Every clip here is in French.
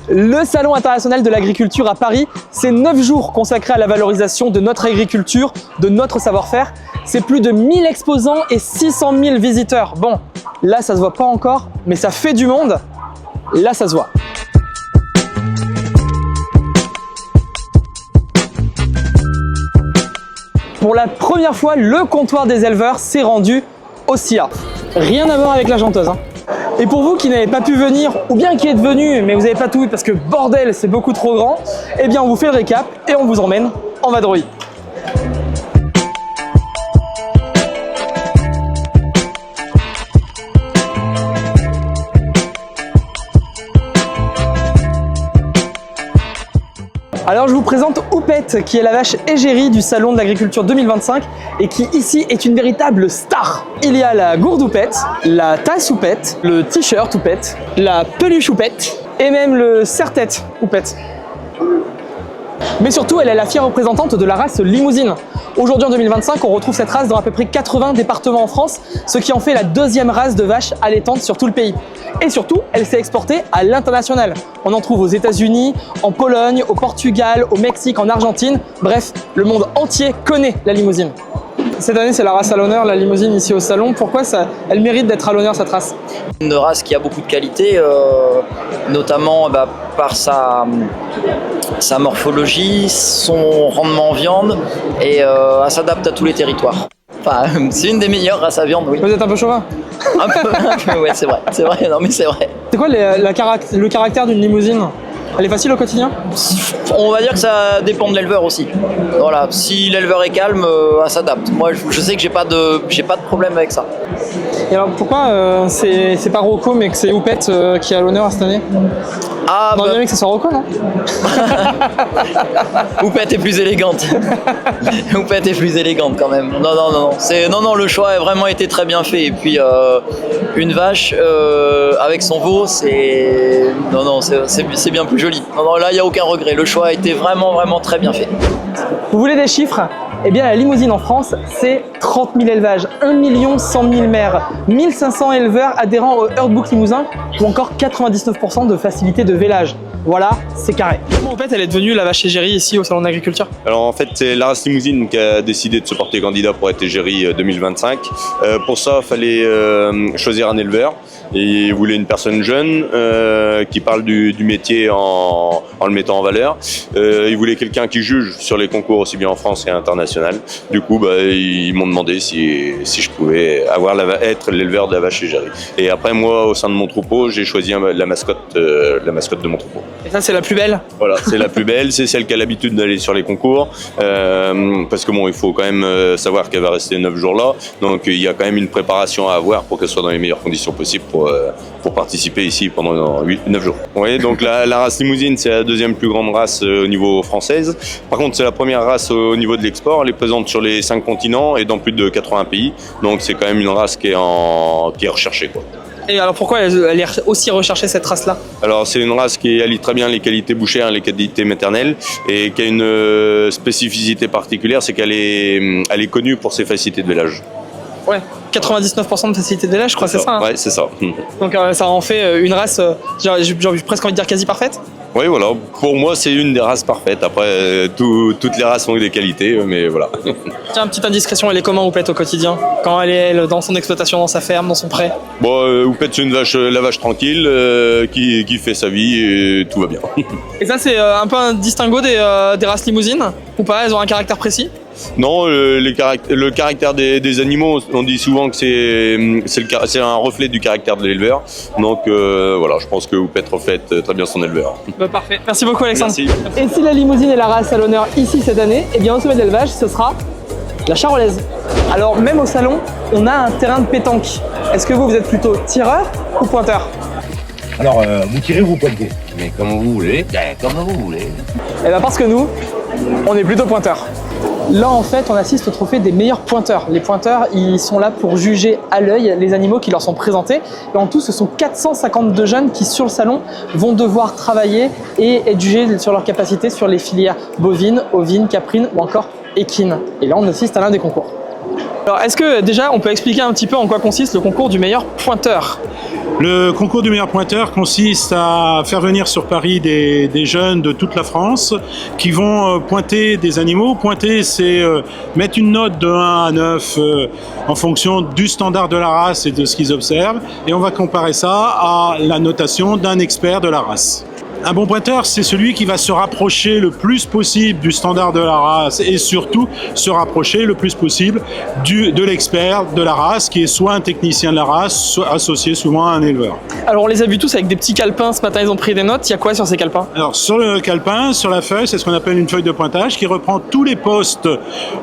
Le Salon international de l'agriculture à Paris, c'est 9 jours consacrés à la valorisation de notre agriculture, de notre savoir-faire. C'est plus de 1000 exposants et 600 000 visiteurs. Bon, là ça se voit pas encore, mais ça fait du monde. Là ça se voit. Pour la première fois, le comptoir des éleveurs s'est rendu au SIA. Rien à voir avec la Janteuse, hein. Et pour vous qui n'avez pas pu venir, ou bien qui êtes venus mais vous n'avez pas tout vu parce que bordel c'est beaucoup trop grand, eh bien on vous fait le récap et on vous emmène en vadrouille. Alors je vous présente Houppette, qui est la vache égérie du Salon de l'Agriculture 2025 et qui ici est une véritable star. Il y a la gourde Houppette, la tasse Houppette, le t-shirt Houppette, la peluche Houppette et même le serre-tête Houppette. Mais surtout, elle est la fière représentante de la race limousine. Aujourd'hui en 2025, on retrouve cette race dans à peu près 80 départements en France, ce qui en fait la deuxième race de vache allaitante sur tout le pays. Et surtout, elle s'est exportée à l'international. On en trouve aux États-Unis, en Pologne, au Portugal, au Mexique, en Argentine. Bref, le monde entier connaît la limousine. Cette année, c'est la race à l'honneur, la limousine ici au salon. Pourquoi elle mérite d'être à l'honneur, cette race? Une race qui a beaucoup de qualités, notamment par sa morphologie, son rendement en viande, et elle s'adapte à tous les territoires. Enfin, c'est une des meilleures races à viande, oui. Vous êtes un peu chauvin? Un peu, ouais, c'est vrai, non mais c'est vrai. C'est quoi le caractère d'une limousine? Elle est facile au quotidien? On va dire que ça dépend de l'éleveur aussi. Voilà, si l'éleveur est calme, elle s'adapte. Moi, je sais que j'ai pas de problème avec ça. Et alors pourquoi c'est pas Rocco mais que c'est Houppette qui est à l'honneur cette année? Ah, on aurait bien aimé que ce soit Rocco, non? Houppette est plus élégante. Houppette est plus élégante quand même. Non, le choix a vraiment été très bien fait. Et puis une vache avec son veau, c'est bien plus joli. Non, là il y a aucun regret. Le choix a été vraiment très bien fait. Vous voulez des chiffres? Eh bien, la limousine en France, c'est 30 000 élevages, 1 100 000 mères, 1500 éleveurs adhérents au Herdbook Limousin ou encore 99% de facilité de vélage. Voilà, c'est carré. Comment en fait elle est devenue la vache égérie ici au Salon de l'Agriculture? Alors en fait, c'est la race limousine qui a décidé de se porter candidat pour être égérie 2025. Pour ça, il fallait choisir un éleveur. Et il voulait une personne jeune qui parle du métier en le mettant en valeur. Il voulait quelqu'un qui juge sur les concours aussi bien en France et international. Du coup, ils m'ont demandé si je pouvais être l'éleveur de la vache égérie. Et après, moi, au sein de mon troupeau, j'ai choisi la mascotte de mon troupeau. Et ça, c'est la plus belle? Voilà, c'est la plus belle, c'est celle qui a l'habitude d'aller sur les concours. Parce que bon, il faut quand même savoir qu'elle va rester 9 jours là. Donc il y a quand même une préparation à avoir pour qu'elle soit dans les meilleures conditions possibles pour participer ici pendant 9 jours. Oui, donc la race limousine, c'est la deuxième plus grande race au niveau française. Par contre, c'est la première race au niveau de l'export. Elle est présente sur les 5 continents et dans plus de 80 pays. Donc c'est quand même une race qui est recherchée, quoi. Et alors pourquoi elle est aussi recherchée, cette race-là? Alors c'est une race qui allie très bien les qualités bouchères et les qualités maternelles et qui a une spécificité particulière, c'est qu'elle est connue pour ses facilités de vélage. Ouais, 99% de facilité de vélage, je crois, c'est ça, hein? Ouais, c'est ça. Donc ça en fait une race, j'ai presque envie de dire quasi parfaite? Oui, voilà. Pour moi, c'est une des races parfaites. Après, toutes les races ont des qualités, mais voilà. Tiens, petite indiscrétion, elle est comment Houppette au quotidien? Quand elle est dans son exploitation, dans sa ferme, dans son pré? Bon, Houppette, c'est la vache tranquille qui fait sa vie et tout va bien. Et ça, c'est un peu un distinguo des races limousines? Ou pas? Elles ont un caractère précis? Non, le caractère des animaux, on dit souvent que c'est un reflet du caractère de l'éleveur. Donc voilà, je pense que Houppette reflète très bien son éleveur. Parfait. Merci beaucoup, Alexandre. Merci. Et si la limousine est la race à l'honneur ici cette année, eh bien au sommet de l'élevage, ce sera la charolaise. Alors même au salon, on a un terrain de pétanque. Est-ce que vous êtes plutôt tireur ou pointeur? Alors, vous tirez ou vous pointez? Mais comme vous voulez. Comme vous voulez. Eh bien parce que nous, on est plutôt pointeur. Là, en fait, on assiste au trophée des meilleurs pointeurs. Les pointeurs, ils sont là pour juger à l'œil les animaux qui leur sont présentés. Et en tout, ce sont 452 jeunes qui, sur le salon, vont devoir travailler et être jugés sur leur capacité sur les filières bovines, ovines, caprines ou encore équines. Et là, on assiste à l'un des concours. Alors, est-ce que déjà, on peut expliquer un petit peu en quoi consiste le concours du meilleur pointeur? Le concours du meilleur pointeur consiste à faire venir sur Paris des jeunes de toute la France qui vont pointer des animaux. Pointer, c'est mettre une note de 1 à 9 en fonction du standard de la race et de ce qu'ils observent. Et on va comparer ça à la notation d'un expert de la race. Un bon pointeur, c'est celui qui va se rapprocher le plus possible du standard de la race et surtout se rapprocher le plus possible de l'expert de la race, qui est soit un technicien de la race, soit associé souvent à un éleveur. Alors on les a vus tous avec des petits calepins, ce matin ils ont pris des notes, il y a quoi sur ces calepins? Alors sur le calepin, sur la feuille, c'est ce qu'on appelle une feuille de pointage qui reprend tous les postes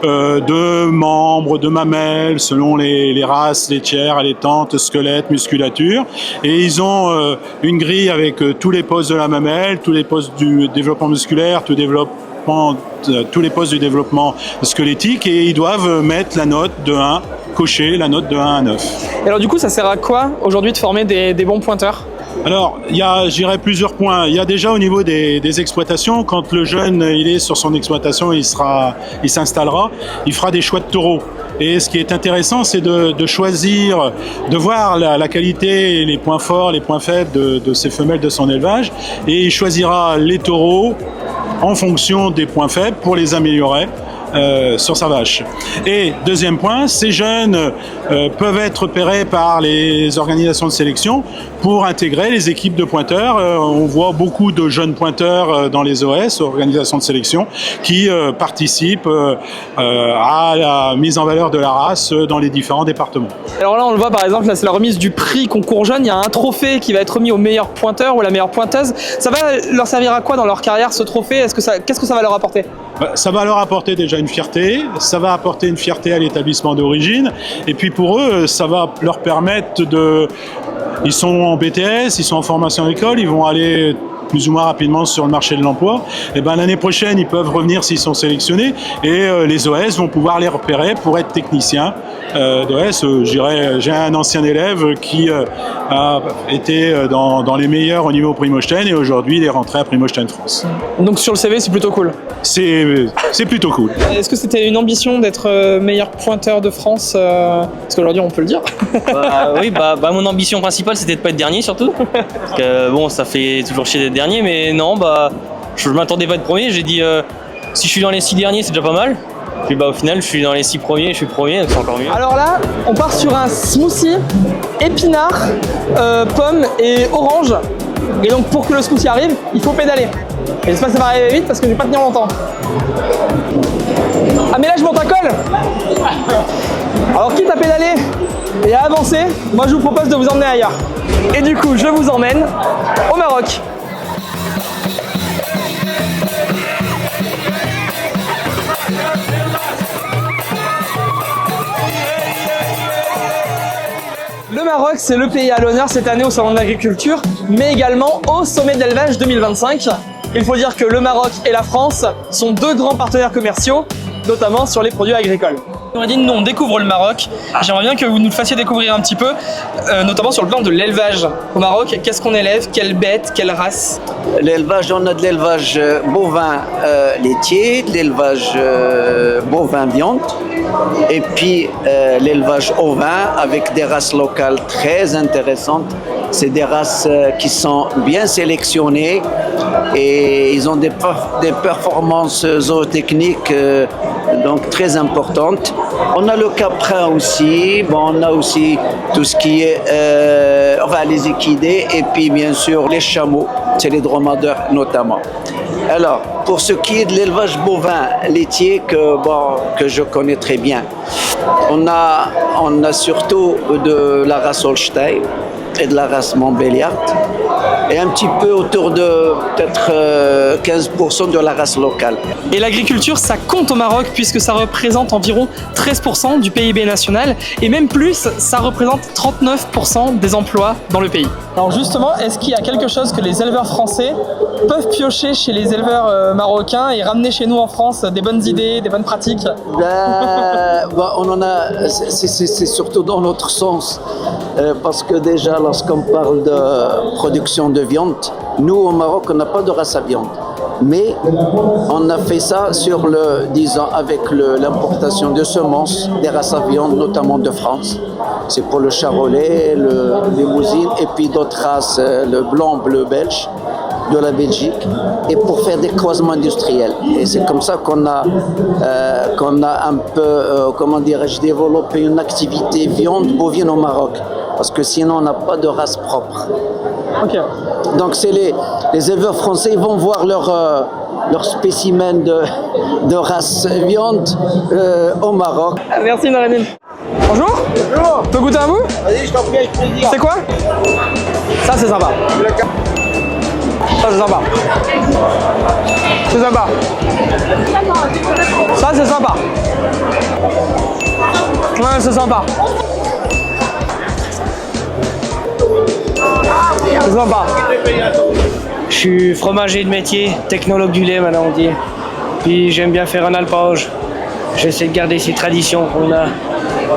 de membres, de mamelles, selon les races, laitières, allaitantes, squelettes, musculature. Et ils ont une grille avec tous les postes de la mamelle, tous les postes du développement musculaire, tous les postes du développement squelettique, et ils doivent mettre la note de 1, cocher la note de 1 à 9. Et alors du coup ça sert à quoi aujourd'hui de former des bons pointeurs? Alors, il y a, je dirais, plusieurs points. Il y a déjà au niveau des exploitations, quand le jeune il est sur son exploitation, il s'installera, il fera des choix de taureaux. Et ce qui est intéressant, c'est de choisir, de voir la qualité et les points forts, les points faibles de ces femelles de son élevage. Et il choisira les taureaux en fonction des points faibles pour les améliorer sur sa vache. Et deuxième point, ces jeunes peuvent être repérés par les organisations de sélection pour intégrer les équipes de pointeurs. On voit beaucoup de jeunes pointeurs dans les OS, organisations de sélection, qui participent à la mise en valeur de la race dans les différents départements. Alors là on le voit par exemple, là c'est la remise du prix concours jeune, il y a un trophée qui va être remis au meilleur pointeur ou à la meilleure pointeuse. Ça va leur servir à quoi dans leur carrière ce trophée? Qu'est-ce que ça va leur apporter? Ça va leur apporter déjà une fierté, ça va apporter une fierté à l'établissement d'origine, et puis pour eux, ça va leur permettre ils sont en BTS, ils sont en formation agricole, ils vont aller plus ou moins rapidement sur le marché de l'emploi. Et ben l'année prochaine, ils peuvent revenir s'ils sont sélectionnés, et les OS vont pouvoir les repérer pour être techniciens d'OS. J'ai un ancien élève qui a été dans les meilleurs au niveau Primosten, et aujourd'hui il est rentré à Primosten France. Donc sur le CV c'est plutôt cool. C'est plutôt cool. Est-ce que c'était une ambition d'être meilleur pointeur de France parce qu'aujourd'hui on peut le dire. Oui, mon ambition principale c'était de pas être dernier surtout. Parce que bon, ça fait toujours chier d'être dernier, mais non, je m'attendais pas à être premier. J'ai dit si je suis dans les 6 derniers, c'est déjà pas mal. Puis au final, je suis dans les 6 premiers, je suis premier, donc c'est encore mieux. Alors là, on part sur un smoothie épinard, pomme et orange. Et donc pour que le smoothie arrive, il faut pédaler. Et j'espère que ça va arriver vite parce que je vais pas tenir longtemps. Ah mais là je monte à col. Alors quitte à pédaler et à avancer, moi je vous propose de vous emmener ailleurs. Et du coup, je vous emmène au Maroc. Le Maroc, c'est le pays à l'honneur cette année au Salon de l'Agriculture, mais également au Sommet de l'Élevage 2025. Il faut dire que le Maroc et la France sont deux grands partenaires commerciaux, notamment sur les produits agricoles. Noureddine, nous on découvre le Maroc. J'aimerais bien que vous nous le fassiez découvrir un petit peu, notamment sur le plan de l'élevage. Au Maroc, qu'est-ce qu'on élève? Quelle bête? Quelle race? L'élevage, on a de l'élevage bovin laitier, de l'élevage bovin viande, et puis l'élevage ovin avec des races locales très intéressantes. C'est des races qui sont bien sélectionnées et ils ont des performances zootechniques donc très importantes. On a le caprin aussi, on a aussi tout ce qui est les équidés et puis bien sûr les chameaux, c'est les dromadaires notamment. Alors, pour ce qui est de l'élevage bovin laitier que je connais très bien, on a surtout de la race Holstein et de la race Montbéliard et un petit peu autour de peut-être 15% de la race locale. Et l'agriculture, ça compte au Maroc puisque ça représente environ 13% du PIB national et même plus, ça représente 39% des emplois dans le pays. Alors justement, est-ce qu'il y a quelque chose que les éleveurs français peuvent piocher chez les éleveurs marocains et ramener chez nous en France des bonnes idées, des bonnes pratiques? On en a, c'est surtout dans notre sens, parce que déjà lorsqu'on parle de production de viande, nous au Maroc on n'a pas de race à viande. Mais on a fait ça sur disons, avec l'importation de semences des races à viande, notamment de France. C'est pour le charolais, le limousine et puis d'autres races, le blanc, bleu, belge de la Belgique, et pour faire des croisements industriels. Et c'est comme ça qu'on a un peu, comment dirais-je, développé une activité viande bovine au Maroc. Parce que sinon, on n'a pas de race propre. Ok. Donc, c'est les éleveurs français, ils vont voir leur spécimen de race viande au Maroc. Merci Norémine. Bonjour. Bonjour. Peux goûter un bout? Vas-y, je t'en prie, avec plaisir. C'est quoi? Ça c'est sympa. Ça c'est sympa. C'est sympa. Ça c'est sympa. Ouais, c'est sympa. C'est sympa. Je suis fromager de métier, technologue du lait maintenant on dit. Puis j'aime bien faire un alpage. J'essaie de garder ces traditions qu'on a.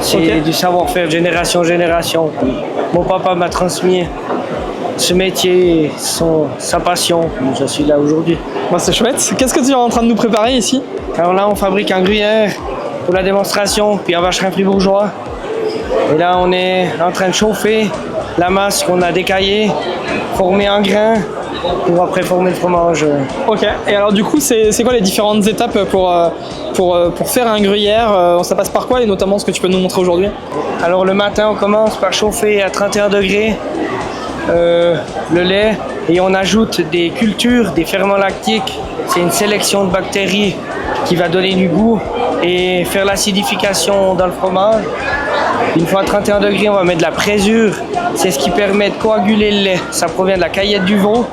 C'est du savoir-faire de génération en génération. Mon papa m'a transmis ce métier, sa passion. Je suis là aujourd'hui. Bah, c'est chouette. Qu'est-ce que tu es en train de nous préparer ici? Alors là, on fabrique un gruyère pour la démonstration, puis un vacherin fribourgeois. Et là, on est en train de chauffer la masse qu'on a décaillée, former un grain pour après former le fromage. Ok. Et alors du coup, c'est quoi les différentes étapes pour faire un gruyère? Ça passe par quoi et notamment ce que tu peux nous montrer aujourd'hui? Alors le matin, on commence par chauffer à 31 degrés le lait et on ajoute des cultures, des ferments lactiques. C'est une sélection de bactéries qui va donner du goût et faire l'acidification dans le fromage. Une fois à 31 degrés, on va mettre de la présure. C'est ce qui permet de coaguler le lait. Ça provient de la caillette du veau.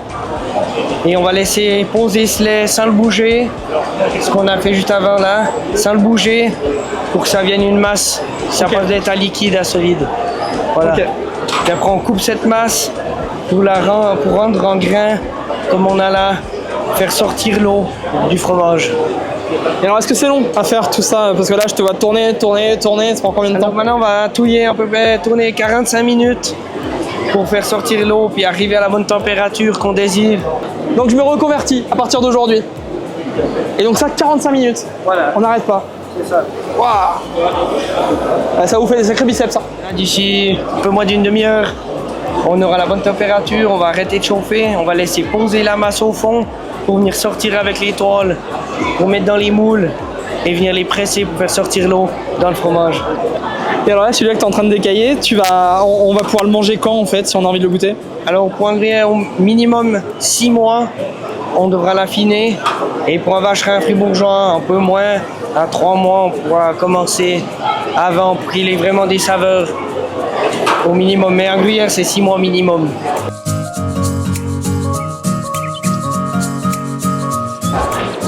Et on va laisser poser ce lait sans le bouger, ce qu'on a fait juste avant là, sans le bouger, pour que ça vienne une masse. Ça passe d'état liquide à solide. Voilà. Okay. Et après on coupe cette masse pour rendre en grain, comme on a là, faire sortir l'eau du fromage. Et alors est-ce que c'est long à faire tout ça? Parce que là je te vois tourner, ça prend combien de temps? Alors maintenant on va touiller à peu près, tourner 45 minutes pour faire sortir l'eau puis arriver à la bonne température qu'on désire. Donc je me reconvertis à partir d'aujourd'hui. Et donc ça 45 minutes. Voilà. On n'arrête pas. C'est ça. Waouh. Ça vous fait des sacrés biceps ça. D'ici un peu moins d'une demi-heure, on aura la bonne température, on va arrêter de chauffer, on va laisser poser la masse au fond pour venir sortir avec les toiles, pour mettre dans les moules et venir les presser pour faire sortir l'eau dans le fromage. Et alors là, celui-là que tu es en train de décailler, on va pouvoir le manger quand en fait, si on a envie de le goûter? Alors pour un gruyère au minimum 6 mois, on devra l'affiner. Et pour un vacherin fribourgeois, un peu moins, à 3 mois, on pourra commencer avant pour qu'il ait vraiment des saveurs au minimum. Mais un gruyère, c'est 6 mois minimum.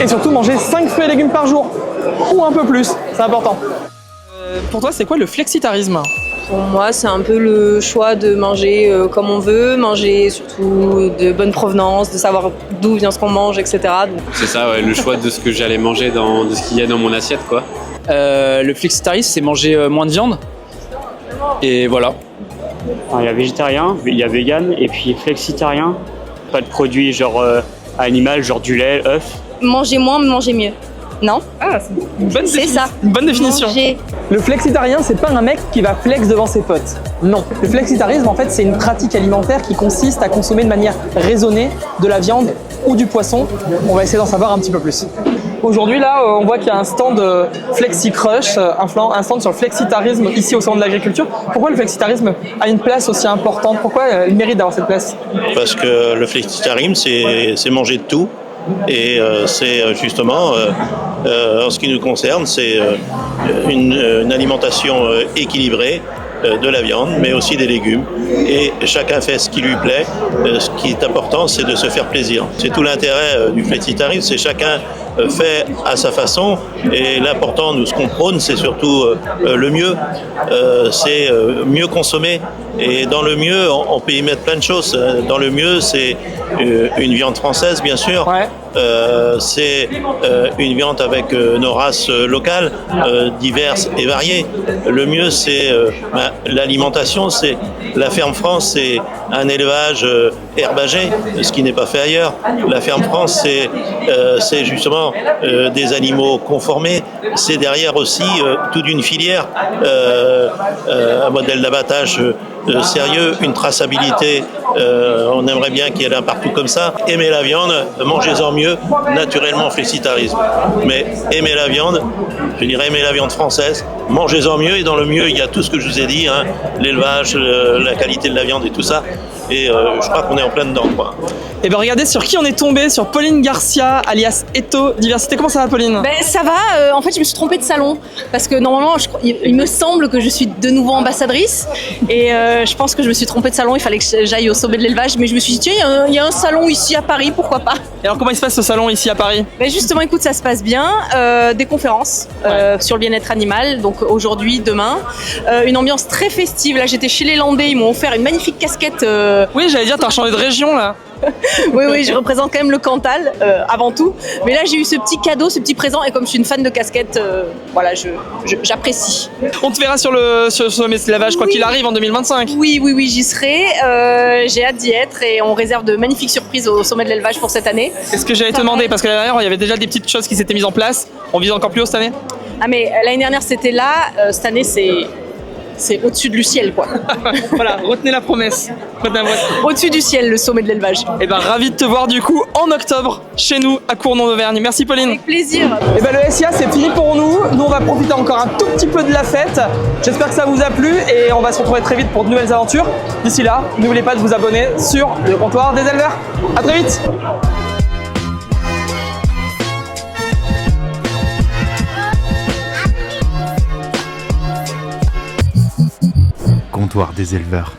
Et surtout manger 5 fruits et légumes par jour, ou un peu plus, c'est important. Pour toi, c'est quoi le flexitarisme? Pour moi, c'est un peu le choix de manger comme on veut, manger surtout de bonne provenance, de savoir d'où vient ce qu'on mange, etc. C'est ça, ouais, le choix de ce que j'allais manger, de ce qu'il y a dans mon assiette, quoi. Le flexitarisme, c'est manger moins de viande. Et voilà. Enfin, il y a végétarien, il y a vegan, et puis flexitarien. Pas de produits genre animal, genre du lait, œufs. Manger moins, mais manger mieux. Non? Ah, c'est une bonne définition. Ça. Une bonne définition. Manger. Le flexitarien, c'est pas un mec qui va flex devant ses potes. Non. Le flexitarisme, en fait, c'est une pratique alimentaire qui consiste à consommer de manière raisonnée de la viande ou du poisson. On va essayer d'en savoir un petit peu plus. Aujourd'hui, là, on voit qu'il y a un stand Flexi Crush, un stand sur le flexitarisme ici au Salon de l'Agriculture. Pourquoi le flexitarisme a une place aussi importante? Pourquoi il mérite d'avoir cette place? Parce que le flexitarisme, c'est manger de tout. Et c'est justement, en ce qui nous concerne, c'est une alimentation équilibrée de la viande, mais aussi des légumes. Et chacun fait ce qui lui plaît. Ce qui est important, c'est de se faire plaisir. C'est tout l'intérêt du flexitarisme, c'est chacun fait à sa façon. Et l'important, nous, ce qu'on prône, c'est surtout le mieux. C'est mieux consommer. Et dans le mieux, on peut y mettre plein de choses. Dans le mieux, c'est une viande française, bien sûr. Ouais. C'est une viande avec nos races locales, diverses et variées. Le mieux, c'est l'alimentation. C'est la ferme France, c'est un élevage herbagé, ce qui n'est pas fait ailleurs. La ferme France, c'est justement des animaux conformés. C'est derrière aussi toute une filière, un modèle d'abattage sérieux, une traçabilité. On aimerait bien qu'il y ait un partout comme ça. Aimez la viande, mangez-en mieux, naturellement flexitarisme. Mais aimez la viande, je dirais aimez la viande française, mangez-en mieux, et dans le mieux il y a tout ce que je vous ai dit, hein, l'élevage, la qualité de la viande et tout ça. Et je crois qu'on est en plein dedans, quoi. Et ben regardez sur qui on est tombé, sur Pauline Garcia, alias Eto Diversité. Comment ça va, Pauline? Ben, ça va, en fait je me suis trompée de salon parce que normalement il me semble que je suis de nouveau ambassadrice et je pense que je me suis trompée de salon, il fallait que j'aille au sommet de l'élevage, mais je me suis dit tiens il y a un salon ici à Paris, pourquoi pas. Et alors comment il se passe ce salon ici à Paris? Ben justement écoute, ça se passe bien, des conférences sur le bien-être animal, donc aujourd'hui, demain, une ambiance très festive. Là j'étais chez les Landais, ils m'ont offert une magnifique casquette. Oui, j'allais dire, t'as changé de région là. Oui, je représente quand même le Cantal avant tout. Mais là, j'ai eu ce petit cadeau, ce petit présent, et comme je suis une fan de casquettes, voilà, j'apprécie. On te verra sur le sommet de l'élevage, quoi qu'il arrive en 2025. Oui, j'y serai. J'ai hâte d'y être et on réserve de magnifiques surprises au sommet de l'élevage pour cette année. C'est ce que j'allais te demander, parce que l'année dernière, il y avait déjà des petites choses qui s'étaient mises en place. On vise encore plus haut cette année? Ah, mais l'année dernière, c'était là. Cette année, c'est au-dessus du ciel, quoi. Voilà, retenez la promesse. Au-dessus du ciel, le sommet de l'élevage. Et ben ravi de te voir du coup en octobre chez nous à Cournon d'Auvergne. Merci Pauline. Avec plaisir. Et ben le SIA c'est fini pour nous. Nous on va profiter encore un tout petit peu de la fête. J'espère que ça vous a plu et on va se retrouver très vite pour de nouvelles aventures. D'ici là, n'oubliez pas de vous abonner sur le comptoir des éleveurs. À très vite. Comptoir des éleveurs.